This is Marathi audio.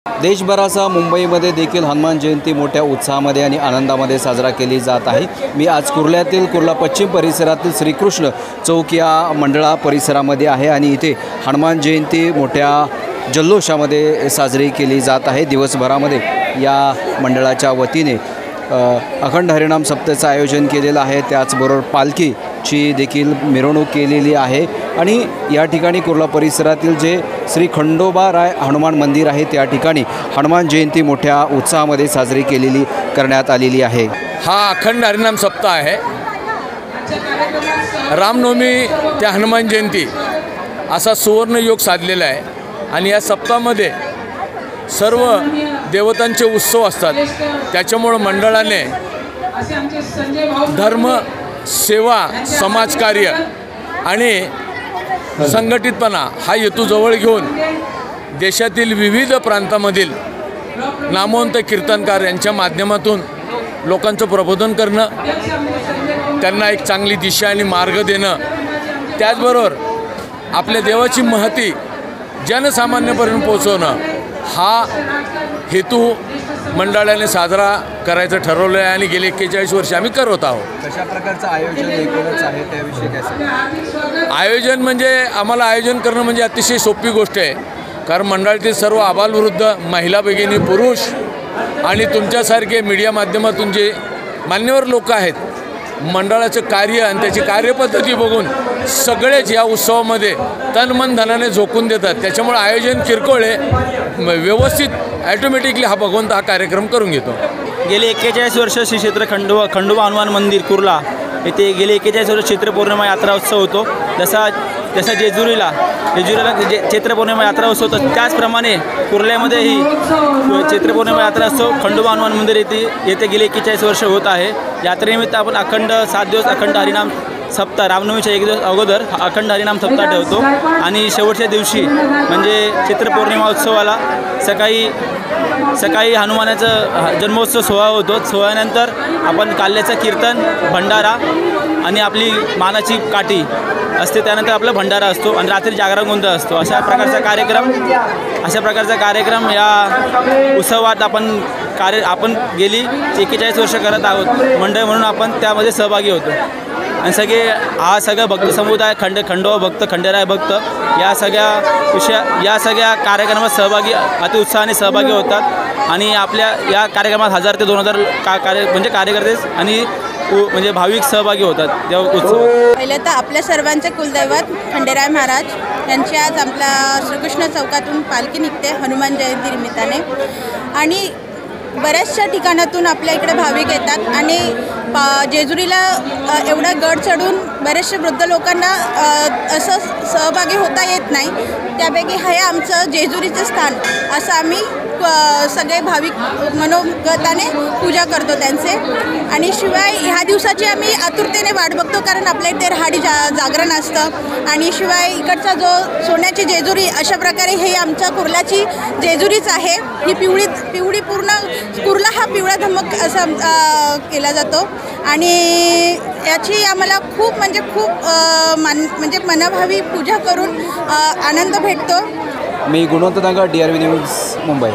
देशभरासह मुंबईमध्ये देखील हनुमान जयंती मोठ्या उत्साहामध्ये आणि आनंदामध्ये साजरा केली जात आहे। मी आज कुर्ल्यातील कुर्ला पश्चिम परिसरातील श्रीकृष्ण चौक या मंडळा परिसरामध्ये आहे आणि इथे हनुमान जयंती मोठ्या जल्लोषामध्ये साजरी केली जात आहे। दिवसभरामध्ये या मंडळाच्या वतीने अखंड हरिनाम सप्ताहाचं आयोजन केलेलं आहे। त्याचबरोबर पालखीची देखील मिरवणूक केलेली आहे आणि या ठिकाणी कुर्ला परिसरातील जे श्री खंडोबाराय हनुमान मंदिर आहे त्या ठिकाणी हनुमान जयंती मोठ्या उत्साहामध्ये साजरी करण्यात आलेली आहे। हा अखंड हरिनाम सप्ताह आहे। रामनवमी त्या हनुमान जयंती असा सुवर्ण योग साधलेला आहे आणि या सप्ताहामध्ये सर्व देवतांचे उत्सव असतात। त्याच्यामुळे मंडळाने धर्म सेवा समाजकार्य आणि संघटितपणा हा हेतू जवळ घेऊन देशातील विविध प्रांतामधील नामवंत कीर्तनकार यांच्या माध्यमातून लोकांचं प्रबोधन करणं, त्यांना एक चांगली दिशा आणि मार्ग देणं, त्याचबरोबर आपल्या देवाची महती जनसामान्यपर्यंत पोहोचवणं हा हेतू मंडळाने साजरा करायचं ठरवलं आहे आणि गेले 41 वर्ष आम्ही करत आहोत। कशा प्रकारचं आयोजन एकूणच आहे त्याविषयी काय सांगा? आयोजन म्हणजे आम्हाला आयोजन करणं म्हणजे अतिशय सोपी गोष्ट आहे, कारण मंडळातील सर्व आबालवृद्ध महिला भगिनी पुरुष आणि तुमच्यासारखे मीडिया माध्यमातून जे मान्यवर लोक आहेत, मंडळाचं कार्य आणि त्याची कार्यपद्धती बघून सगळेच या उत्सवामध्ये तन मन धनाने झोकून देतात। त्याच्यामुळे आयोजन किरकोळ आहे, व्यवस्थित ॲटोमॅटिकली हा भगवंत हा कार्यक्रम करून घेतो। गेले 41 वर्ष श्री क्षेत्र खंडोबा हनुमान मंदिर कुर्ला येथे गेले 41 वर्ष चैत्र पौर्णिमा यात्रा उत्सव होतो। जसा जेजुरीला चैत्र पौर्णिमा यात्रा उत्सव होतो, त्याचप्रमाणे कुर्ल्यामध्येही चैत्र पौर्णिमा यात्रा उत्सव खंडोबा हनुमान मंदिर येथे गेले 41 वर्ष होत आहे। यात्रेनिमित्त आपण अखंड 7 दिवस अखंड हरिनाम सप्ताह, रामनवमीच्या 1 दिवस अगोदर अखंड हरिनाम सप्ताह ठेवतो आणि शेवटच्या दिवशी म्हणजे चैत्र पौर्णिमा उत्सवाला सकाळी हनुमानाचा जन्मोत्सव सोहळा होतो। सोहळ्यानंतर आपण काल्याचं कीर्तन, भंडारा आणि आपली मानाची काठी असते, त्यानंतर आपला भंडारा असतो आणि रात्री जागरण गोंधळ असतो। अशा प्रकारचा कार्यक्रम या उत्सवात आपण गेली 41 वर्ष करत आहोत। मंडळ म्हणून आपण त्यामध्ये सहभागी होतो आणि सगळा भक्त समुदाय खंडोबा भक्त, खंडेराय भक्त या सगळ्या कार्यक्रमात अतिउत्साहाने सहभागी होतात आणि आपल्या या कार्यक्रमात 1000 ते 2000 कार्यकर्ते आणि म्हणजे भाविक सहभागी होतात त्या उत्सवात। पहिले तर आपल्या सर्वांचे कुलदैवत खंडेराय महाराज यांची आज आपल्या श्रीकृष्ण चौकातून पालखी निघते हनुमान जयंती निमित्ताने आणि बऱ्याचशा ठिकाणातून आपल्या इकडे भाविक येतात आणि जेजुरीला एवढा गड चढून बरेचसे वृद्ध लोकांना असं सहभागी होता येत नाही, त्यापैकी हे आमचं जेजुरीचं स्थान असं आम्ही सगळे भाविक मनोगताने पूजा करतो त्यांचे। आणि शिवाय ह्या दिवसाची आम्ही आतुरतेने वाट बघतो, कारण आपल्या इथे रहाडी जागरण असतं आणि शिवाय इकडचा जो सोन्याची जेजुरी अशा प्रकारे हे आमच्या कुर्ल्याची जेजुरीच आहे। ही पिवळी पूर्ण कुर्ला हा पिवळा धमक असा केला जातो आणि याची आम्हाला खूप मनभावी पूजा करून आनंद भेटतो। मी गुणवंत दांगा, DRV न्यूज, मुंबई।